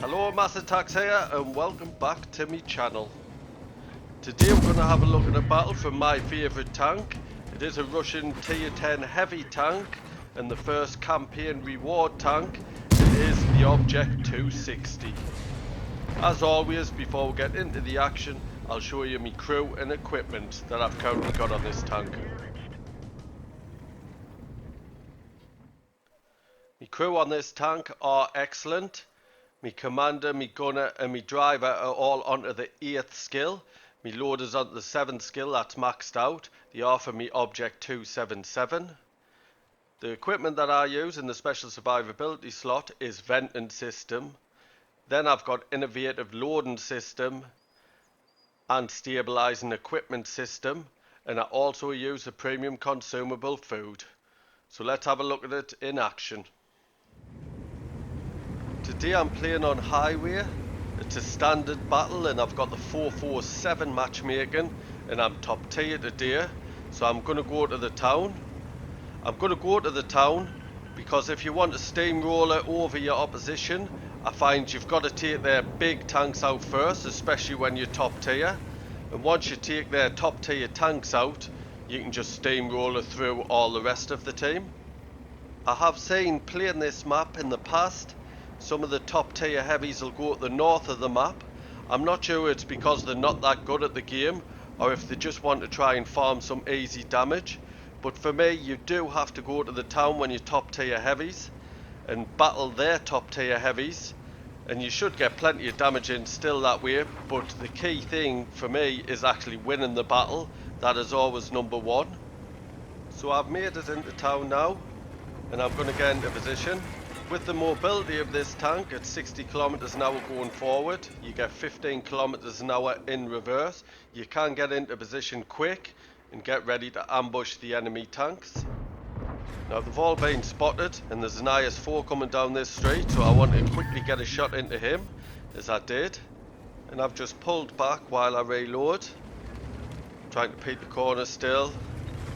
Hello, Massatax here, and welcome back to my channel. Today we're going to have a look at a battle from my favourite tank. It is a Russian Tier 10 heavy tank, and the first campaign reward tank. It is the Object 260. As always, before we get into the action, I'll show you my crew and equipment that I've currently got on this tank. My crew on this tank are excellent. My commander, my gunner and my driver are all onto the 8th skill. My loader's onto the 7th skill, that's maxed out. They are for me Object 277. The equipment that I use in the special survivability slot is venting system. Then I've got innovative loading system and stabilizing equipment system. And I also use a premium consumable food. So let's have a look at it in action. Today I'm playing on Highway. It's a standard battle and I've got the 447 matchmaking and I'm top tier today. So I'm going to go to the town. I'm going to go to the town because if you want a steamroller over your opposition, I find you've got to take their big tanks out first, especially when you're top tier. And once you take their top tier tanks out, you can just steamroller through all the rest of the team. I have seen playing this map in the past. Some of the top tier heavies will go to the north of the map. I'm not sure it's because they're not that good at the game or if they just want to try and farm some easy damage. But for me, you do have to go to the town when you're top tier heavies and battle their top tier heavies. And you should get plenty of damage in still that way. But the key thing for me is actually winning the battle. That is always number one. So I've made it into town now and I'm going to get into position. With the mobility of this tank at 60 kilometers an hour going forward, you get 15 kilometers an hour in reverse. You can get into position quick and get ready to ambush the enemy tanks. Now they've all been spotted and there's an IS-4 coming down this street, so I want to quickly get a shot into him, as I did. And I've just pulled back while I reload, trying to peek the corner still.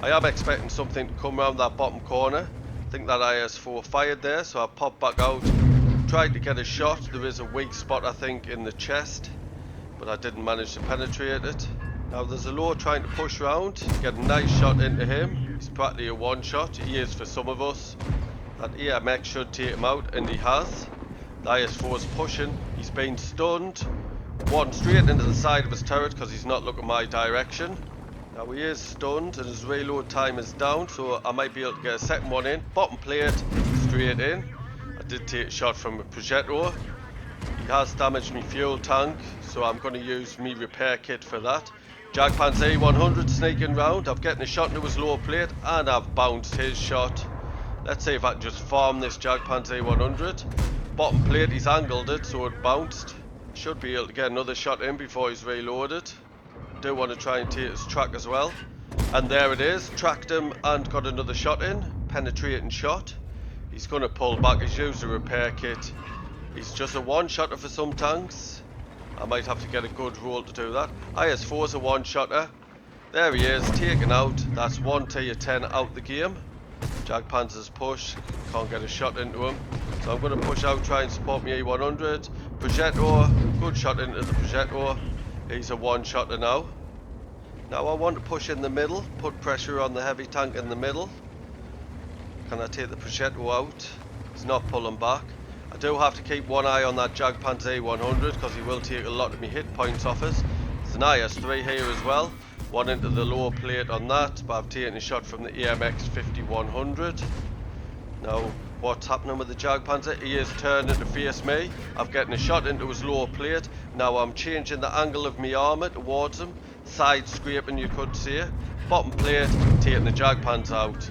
I am expecting something to come around that bottom corner. I think that IS-4 fired there, so I popped back out, tried to get a shot. There is a weak spot I think in the chest, but I didn't manage to penetrate it. Now there's a low trying to push round, get a nice shot into him. He's practically a one shot, he is for some of us. That EMX should take him out, and he has. The IS-4 is pushing, he's been stunned. One straight into the side of his turret because he's not looking my direction. Now he is stunned and his reload time is down, so I might be able to get a second one in. Bottom plate, straight in. I did take a shot from a projectile. He has damaged my fuel tank, so I'm going to use my repair kit for that. Jagdpanzer E100 sneaking round. I've getting a shot into his lower plate and I've bounced his shot. Let's see if I can just farm this Jagdpanzer E100. Bottom plate, he's angled it so it bounced. Should be able to get another shot in before he's reloaded. Do want to try and take his track as well, and there it is, tracked him and got another shot in, penetrating shot. He's going to pull back, he's used a repair kit. He's just a one-shotter for some tanks. I might have to get a good roll to do that. IS-4's a one-shotter. There he is, taken out. That's one tier 10 out the game. Jagdpanzer's push, can't get a shot into him, so I'm going to push out, try and support me E100. Projector, good shot into the projector. He's a one-shotter now. Now I want to push in the middle, put pressure on the heavy tank in the middle. Can I take the projectile out? He's not pulling back. I do have to keep one eye on that Jagdpanzer E100 because he will take a lot of my hit points off us. There's an IS-3 here as well. One into the lower plate on that, but I've taken a shot from the EMX 5100. Now what's happening with the Jagdpanzer? He is turning to face me. I've getting a shot into his lower plate. Now I'm changing the angle of my armour towards him. Side scraping, you could say. Bottom plate, taking the Jagdpanzer out.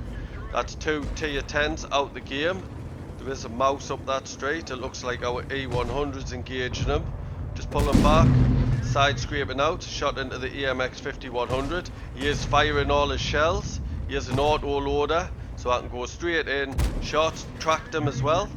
That's two tier 10s out the game. There is a mouse up that street. It looks like our E100's engaging him. Just pulling back. Side scraping out. Shot into the EMX 5100. He is firing all his shells. He has an auto loader, so I can go straight in. Shot, tracked him as well.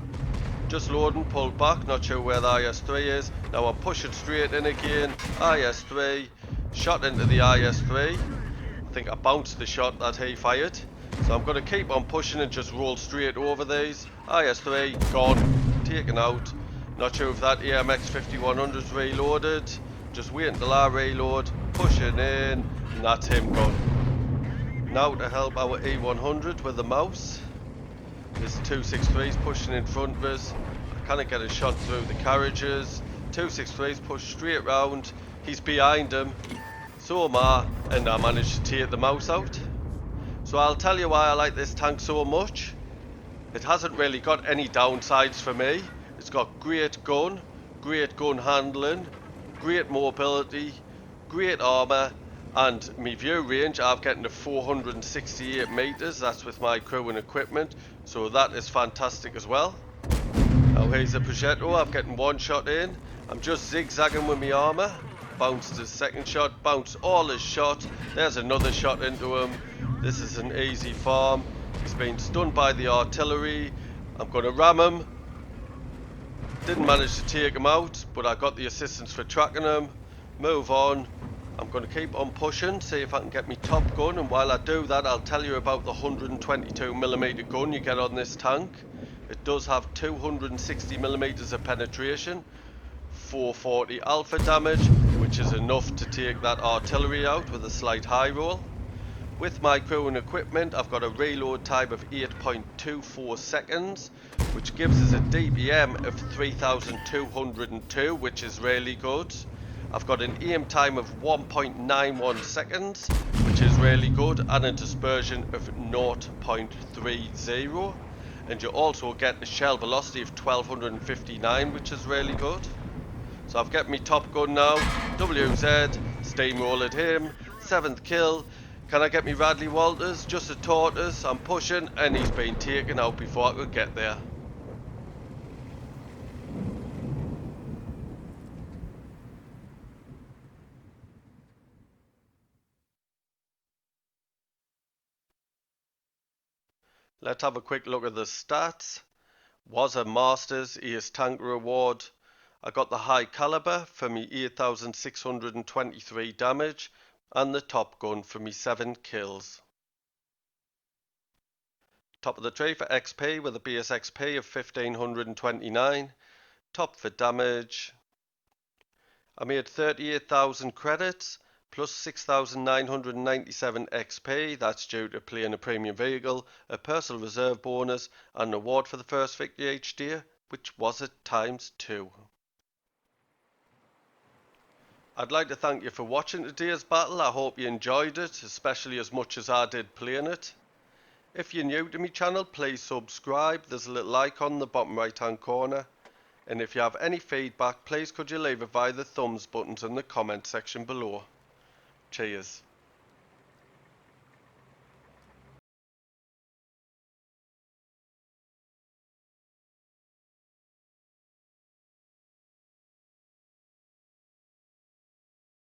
Just loading, pulled back, not sure where the IS-3 is. Now I'm pushing straight in again. IS-3, shot into the IS-3. I think I bounced the shot that he fired. So I'm going to keep on pushing and just roll straight over these. IS-3, gone, taken out. Not sure if that AMX 5100's reloaded. Just waiting till I reload, pushing in, and that's him gone. Now to help our E100 with the mouse. This 263's pushing in front of us. I can't get a shot through the carriages. 263's pushed straight round. He's behind him. So am I, and I managed to take the mouse out. So I'll tell you why I like this tank so much. It hasn't really got any downsides for me. It's got great gun handling, great mobility, great armour, and my view range I've getting to 468 meters. That's with my crew and equipment, so that is fantastic as well. Now here's the Progetto. I'm getting one shot in. I'm just zigzagging with my armour. Bounced his second shot, bounced all his shot. There's another shot into him. This is an easy farm. He's been stunned by the artillery. I'm going to ram him. Didn't manage to take him out, but I got the assistance for tracking him. Move on. I'm going to keep on pushing, see if I can get me top gun, and while I do that I'll tell you about the 122mm gun you get on this tank. It does have 260mm of penetration, 440 alpha damage, which is enough to take that artillery out with a slight high roll. With my crew and equipment, I've got a reload time of 8.24 seconds, which gives us a DPM of 3202, which is really good. I've got an aim time of 1.91 seconds, which is really good, and a dispersion of 0.30. And you also get a shell velocity of 1259, which is really good. So I've got me top gun now, WZ, steamrolling him, 7th kill. Can I get me Radley Walters? Just a tortoise, I'm pushing, and he's been taken out before I could get there. Let's have a quick look at the stats. Was a Masters Ace Tanker Award. I got the high caliber for me 8,623 damage and the top gun for me 7 kills. Top of the tree for XP with a base XP of 1529. Top for damage. I made 38,000 credits plus 6,997 XP. That's due to playing a premium vehicle, a personal reserve bonus, and an award for the first victory each day, which was at ×2. I'd like to thank you for watching today's battle. I hope you enjoyed it, especially as much as I did playing it. If you're new to my channel, please subscribe. There's a little icon in the bottom right hand corner. And if you have any feedback, please could you leave it via the thumbs buttons in the comment section below. Cheers.